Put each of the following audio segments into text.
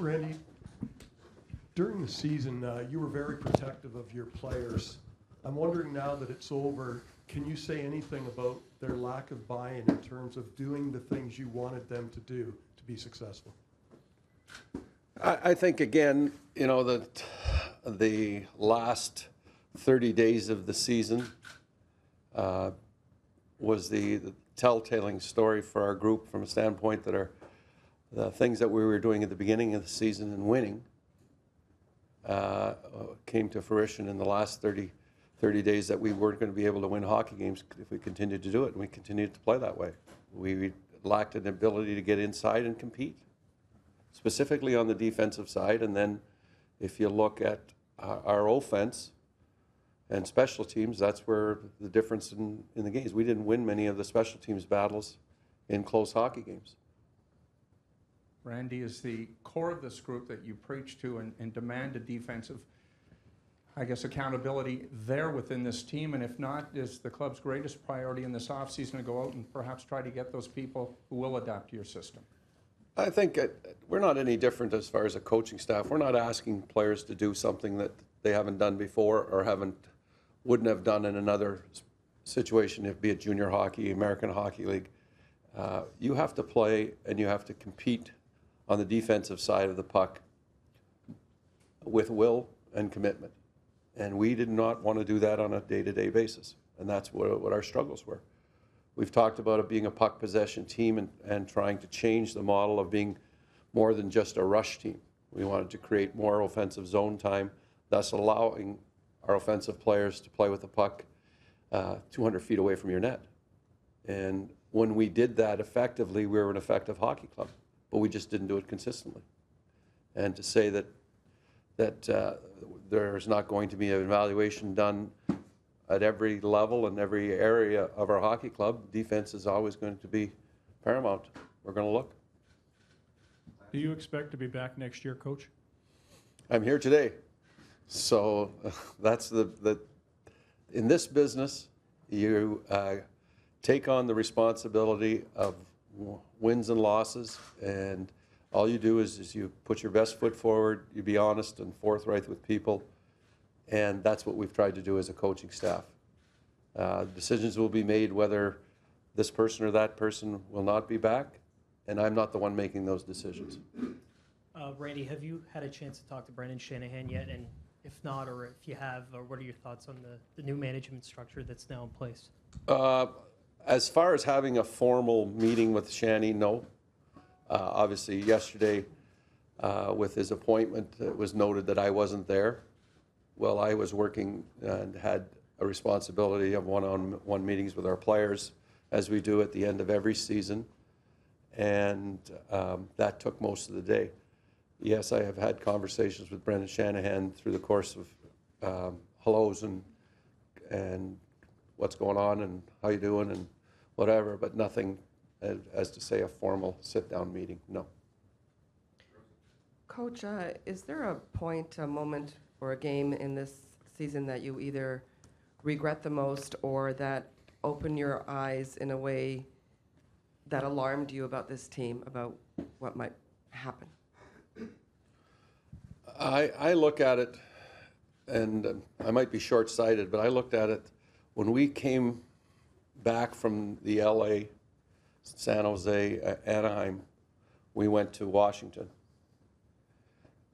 Randy, during the season, you were very protective of your players. I'm wondering now that it's over, can you say anything about their lack of buy-in in terms of doing the things you wanted them to do to be successful? I think, again, you know, that the last 30 days of the season was the telltale story for our group from a standpoint that the things that we were doing at the beginning of the season and winning came to fruition in the last 30 days, that we weren't going to be able to win hockey games if we continued to do it, and we continued to play that way. We lacked an ability to get inside and compete, specifically on the defensive side. And then if you look at our offense and special teams, that's where the difference in the games. We didn't win many of the special teams battles in close hockey games. Randy, is the core of this group that you preach to and demand a defensive, I guess, accountability there within this team? And if not, is the club's greatest priority in this offseason to go out and perhaps try to get those people who will adapt to your system? I think we're not any different as far as a coaching staff. We're not asking players to do something that they haven't done before or wouldn't have done in another situation, if be it junior hockey, American Hockey League. You have to play and you have to compete on the defensive side of the puck with will and commitment. And we did not want to do that on a day-to-day basis. And that's what our struggles were. We've talked about it being a puck possession team and trying to change the model of being more than just a rush team. We wanted to create more offensive zone time, thus allowing our offensive players to play with the puck 200 feet away from your net. And when we did that effectively, we were an effective hockey club, but we just didn't do it consistently. And to say that there's not going to be an evaluation done at every level and every area of our hockey club, defense is always going to be paramount. We're going to look. Do you expect to be back next year, Coach? I'm here today. So that's in this business, you take on the responsibility of wins and losses, and all you do is you put your best foot forward, you be honest and forthright with people, and that's what we've tried to do as a coaching staff. Decisions will be made whether this person or that person will not be back, and I'm not the one making those decisions. Randy, have you had a chance to talk to Brendan Shanahan yet? And if not, or if you have, what are your thoughts on the new management structure that's now in place? As far as having a formal meeting with Shanny, no. Obviously, yesterday, with his appointment, it was noted that I wasn't there. Well, I was working and had a responsibility of one-on-one meetings with our players, as we do at the end of every season, and that took most of the day. Yes, I have had conversations with Brendan Shanahan through the course of hellos and what's going on and how you doing and whatever, but nothing as to say a formal sit-down meeting, no. Coach, is there a point, a moment, or a game in this season that you either regret the most or that opened your eyes in a way that alarmed you about this team, about what might happen? I look at it, and I might be short-sighted, but I looked at it when we came back from the LA, San Jose, Anaheim, we went to Washington.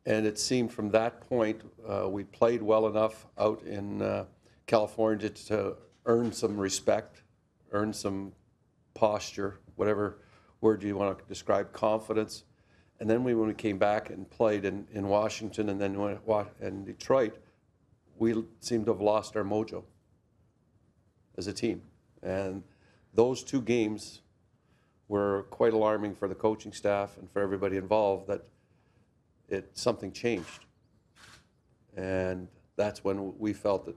And it seemed from that point, we played well enough out in California to earn some respect, earn some posture, whatever word you want to describe, confidence. And then when we came back and played in Washington and then in Detroit, we seemed to have lost our mojo as a team. And those two games were quite alarming for the coaching staff and for everybody involved, that something changed. And that's when we felt that,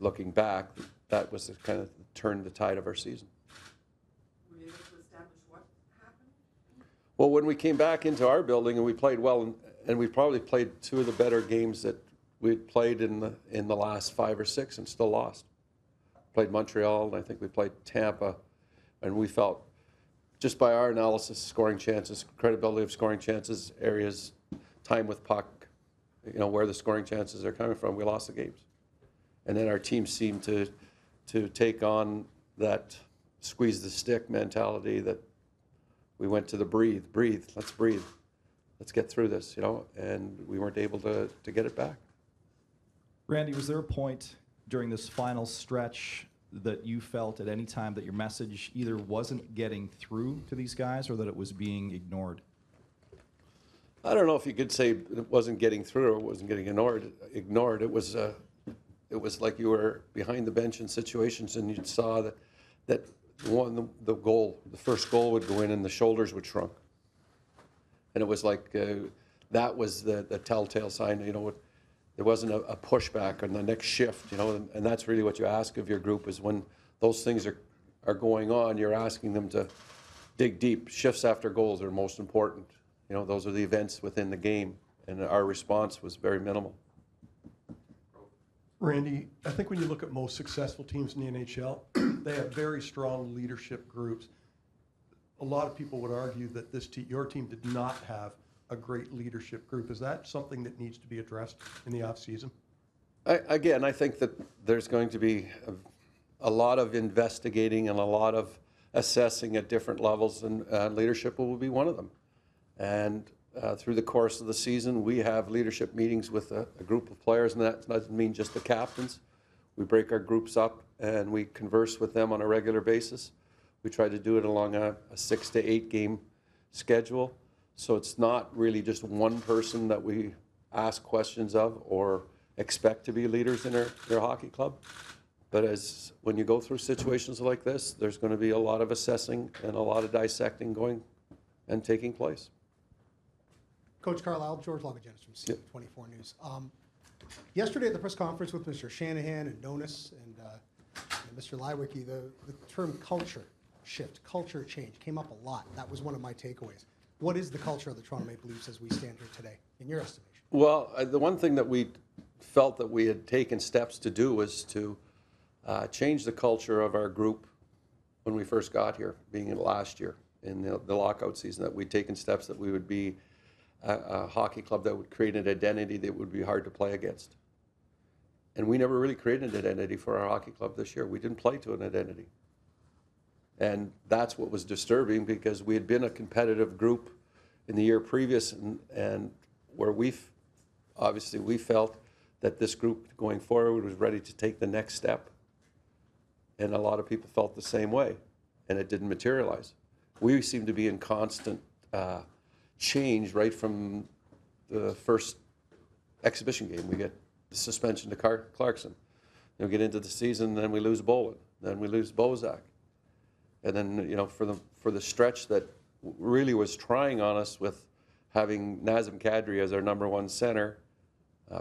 looking back, that was the kind of turned the tide of our season. Were you able to establish what happened? Well, when we came back into our building and we played well, and we probably played two of the better games that we'd played in the last 5 or 6 and still lost. Played Montreal, and I think we played Tampa, and we felt, just by our analysis, scoring chances, credibility of scoring chances, areas time with puck, where the scoring chances are coming from, we lost the games. And then our team seemed to take on that squeeze the stick mentality that we went to the breathe, let's breathe. Let's get through this, and we weren't able to get it back. Randy, was there a point during this final stretch that you felt at any time that your message either wasn't getting through to these guys or that it was being ignored? I don't know if you could say it wasn't getting through or it wasn't getting ignored. It was like you were behind the bench in situations and you saw that the first goal would go in and the shoulders would shrunk. And it was like that was the telltale sign. There wasn't a pushback on the next shift. And that's really what you ask of your group is when those things are going on, you're asking them to dig deep. Shifts after goals are most important. Those are the events within the game, and our response was very minimal. Randy, I think when you look at most successful teams in the NHL, they have very strong leadership groups. A lot of people would argue that your team did not have a great leadership group. Is that something that needs to be addressed in the offseason? I think that there's going to be a lot of investigating and a lot of assessing at different levels, and leadership will be one of them. And through the course of the season, we have leadership meetings with a group of players, and that doesn't mean just the captains. We break our groups up and we converse with them on a regular basis. We try to do it along a 6 to 8 game schedule. So it's not really just one person that we ask questions of or expect to be leaders in their hockey club. But when you go through situations like this, there's going to be a lot of assessing and a lot of dissecting going and taking place. Coach Carlyle, George Lavagenis from C24 News. Yesterday at the press conference with Mr. Shanahan and Nonis and Mr. Lywicki, the term culture shift, culture change came up a lot. That was one of my takeaways. What is the culture of the Toronto Maple Leafs as we stand here today, in your estimation? Well, the one thing that we felt that we had taken steps to do was to change the culture of our group when we first got here, being last year in the lockout season, that we'd taken steps that we would be a hockey club that would create an identity that would be hard to play against. And we never really created an identity for our hockey club this year. We didn't play to an identity. And that's what was disturbing, because we had been a competitive group in the year previous, and where we felt that this group going forward was ready to take the next step. And a lot of people felt the same way, and it didn't materialize. We seem to be in constant change right from the first exhibition game. We get the suspension to Clarkson. Then we get into the season, then we lose Bolin. Then we lose Bozak. And then, for the stretch that really was trying on us with having Nazem Kadri as our number one center,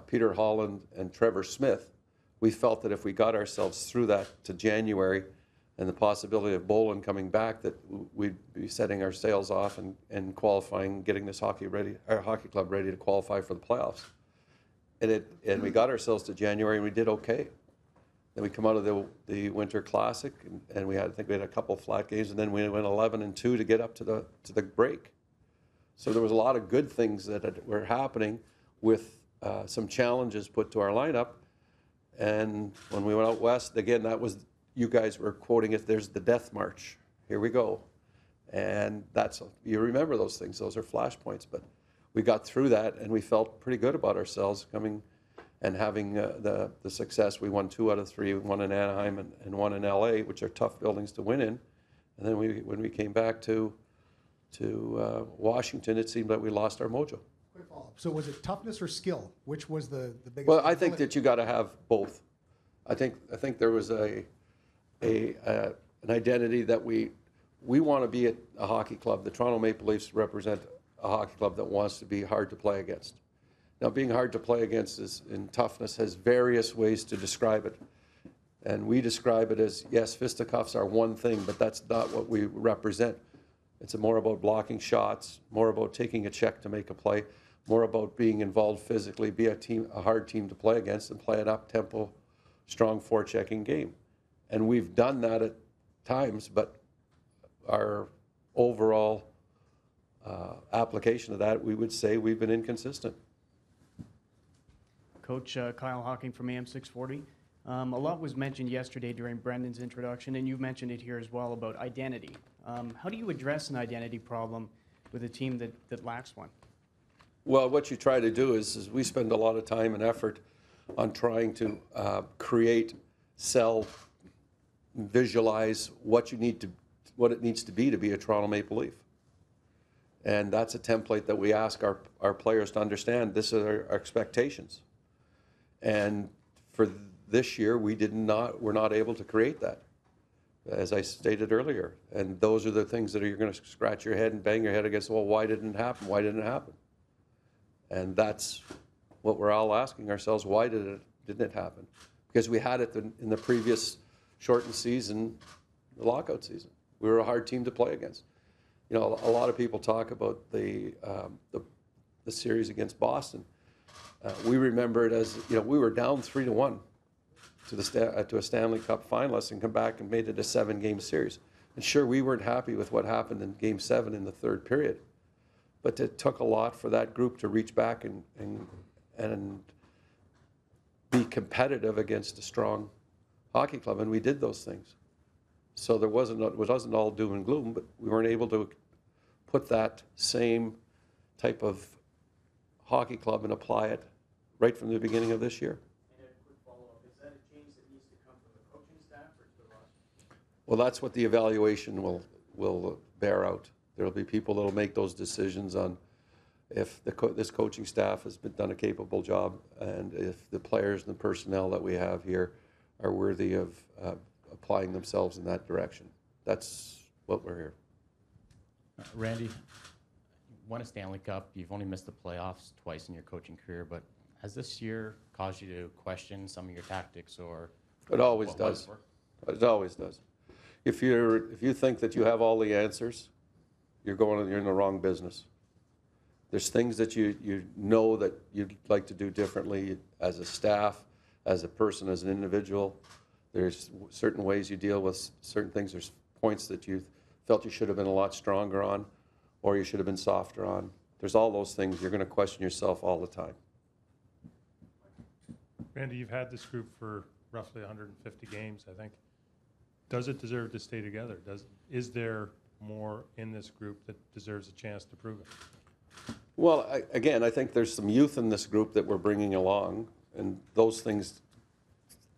Peter Holland and Trevor Smith, we felt that if we got ourselves through that to January and the possibility of Bolin coming back, that we'd be setting our sails off and qualifying, getting this hockey club ready to qualify for the playoffs. And we got ourselves to January and we did okay. Then we come out of the Winter Classic and I think we had a couple of flat games, and then we went 11-2 to get up to the break. So there was a lot of good things that were happening with some challenges put to our lineup. And when we went out west, again, that was, you guys were quoting it, there's the death march. Here we go. And you remember those things. Those are flashpoints. But we got through that, and we felt pretty good about ourselves coming and having the success. We won 2 out of 3, one in Anaheim and one in LA, which are tough buildings to win in. And then when we came back to Washington, it seemed like we lost our mojo. Quick follow-up. So was it toughness or skill? Which was the biggest? Well, I think that you got to have both. I think there was an identity that we want to be a hockey club. The Toronto Maple Leafs represent a hockey club that wants to be hard to play against. Now, being hard to play against in toughness has various ways to describe it. And we describe it as, yes, fisticuffs are one thing, but that's not what we represent. It's more about blocking shots, more about taking a check to make a play, more about being involved physically, be a hard team to play against, and play an up-tempo, strong forechecking game. And we've done that at times, but our overall application of that, we would say we've been inconsistent. Coach Kyle Hawking from AM 640. A lot was mentioned yesterday during Brendan's introduction, and you've mentioned it here as well about identity. How do you address an identity problem with a team that lacks one? Well, what you try to do is we spend a lot of time and effort on trying to create, sell, visualize what it needs to be a Toronto Maple Leaf. And that's a template that we ask our players to understand. This is our expectations. And for this year, we're not able to create that, as I stated earlier. And those are the things that you're going to scratch your head and bang your head against, well, why didn't it happen? Why didn't it happen? And that's what we're all asking ourselves, why didn't it happen? Because we had it in the previous shortened season, the lockout season. We were a hard team to play against. You know, a lot of people talk about the series against Boston. We remember it as, you know, we were down 3-1 to a Stanley Cup finalist and come back and made it a 7-game series. And sure, we weren't happy with what happened in Game 7 in the third period. But it took a lot for that group to reach back and be competitive against a strong hockey club, and we did those things. So it wasn't all doom and gloom, but we weren't able to put that same type of hockey club and apply it right from the beginning of this year. And a quick follow-up, is that a change that needs to come from the coaching staff or to the roster? Well, that's what the evaluation will bear out. There will be people that will make those decisions on if this coaching staff has done a capable job and if the players and the personnel that we have here are worthy of applying themselves in that direction. That's what we're here. Randy, you won a Stanley Cup. You've only missed the playoffs twice in your coaching career, but has this year caused you to question some of your tactics or? It always does. It always does. If you think that you have all the answers, you're in the wrong business. There's things that you know that you'd like to do differently as a staff, as a person, as an individual. There's certain ways you deal with certain things. There's points that you felt you should have been a lot stronger on, or you should have been softer on. There's all those things. You're going to question yourself all the time. Randy, you've had this group for roughly 150 games, I think. Does it deserve to stay together? Is there more in this group that deserves a chance to prove it? Well, again, I think there's some youth in this group that we're bringing along, and those things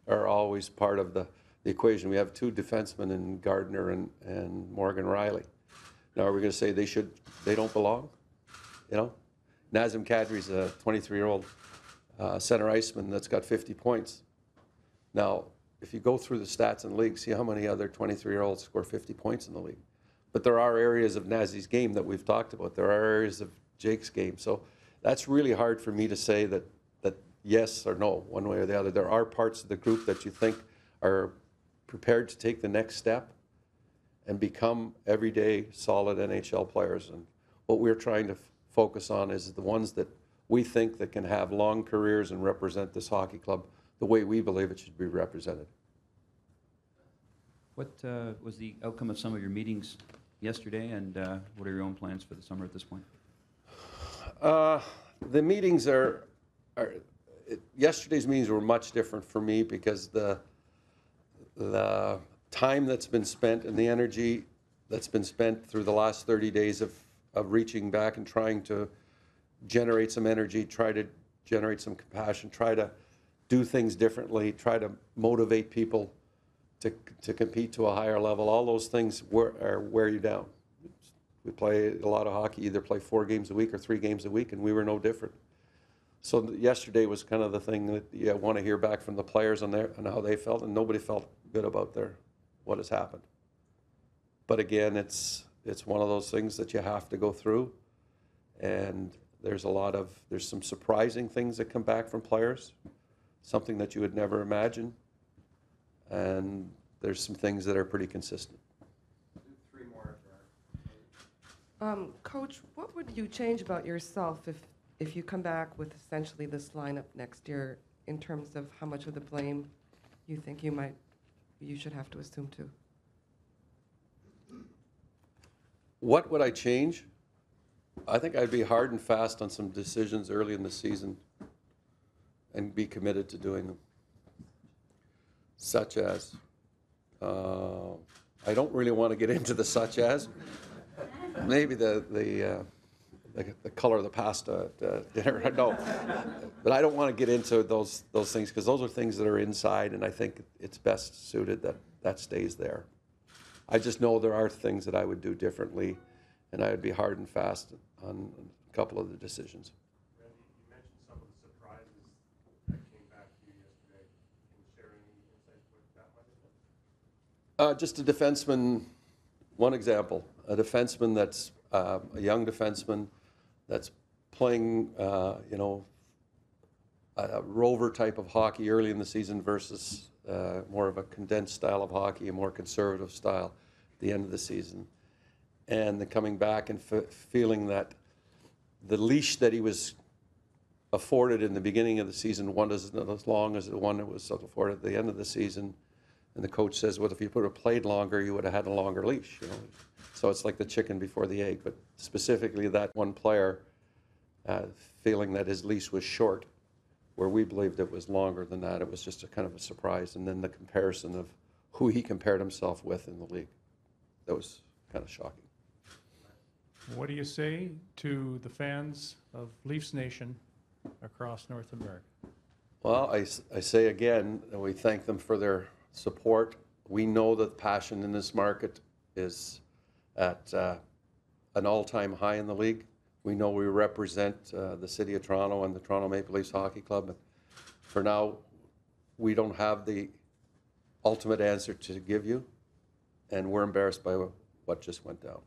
are always part of the equation. We have 2 defensemen in Gardner and Morgan Riley. Now, are we going to say they don't belong? You know, Nazem Kadri's a 23-year-old center iceman that's got 50 points. Now, if you go through the stats in the league, see how many other 23-year-olds score 50 points in the league. But there are areas of Nazi's game that we've talked about. There are areas of Jake's game. So that's really hard for me to say that yes or no, one way or the other. There are parts of the group that you think are prepared to take the next step and become everyday solid NHL players. And what we're trying to focus on is the ones that we think that can have long careers and represent this hockey club the way we believe it should be represented. What was the outcome of some of your meetings yesterday, and what are your own plans for the summer at this point? The meetings yesterday's meetings were much different for me because the time that's been spent and the energy that's been spent through the last 30 days of reaching back and trying to generate some energy, try to generate some compassion, try to do things differently, try to motivate people to compete to a higher level. All those things wear you down. We play a lot of hockey, either play 4 games a week or 3 games a week, and we were no different. So yesterday was kind of the thing that you want to hear back from the players on how they felt, and nobody felt good about what has happened. But again, it's one of those things that you have to go through, and there's some surprising things that come back from players, something that you would never imagine, and there's some things that are pretty consistent. 3 more. Coach, what would you change about yourself if you come back with essentially this lineup next year in terms of how much of the blame you think you should have to assume too? What would I change? I think I'd be hard and fast on some decisions early in the season and be committed to doing them. Such as, I don't really want to get into the such as. Maybe the color of the pasta at dinner. No, but I don't want to get into those things because those are things that are inside, and I think it's best suited that that stays there. I just know there are things that I would do differently, and I would be hard and fast on a couple of the decisions. Randy, you mentioned some of the surprises that came back to you yesterday. Can you share any insights with that might have been? Just a defenseman, one example, a defenseman that's a young defenseman that's playing, you know, a rover type of hockey early in the season versus more of a condensed style of hockey, a more conservative style at the end of the season. And then coming back and feeling that the leash that he was afforded in the beginning of the season wasn't as long as the one that was afforded at the end of the season. And the coach says, well, if you would have played longer, you would have had a longer leash. You know? So it's like the chicken before the egg. But specifically that one player feeling that his leash was short, where we believed it was longer than that. It was just a kind of a surprise. And then the comparison of who he compared himself with in the league. That was kind of shocking. What do you say to the fans of Leafs Nation across North America? Well, I say again, that we thank them for their support. We know that passion in this market is at an all-time high in the league. We know we represent the City of Toronto and the Toronto Maple Leafs Hockey Club. But for now, we don't have the ultimate answer to give you, and we're embarrassed by what just went down.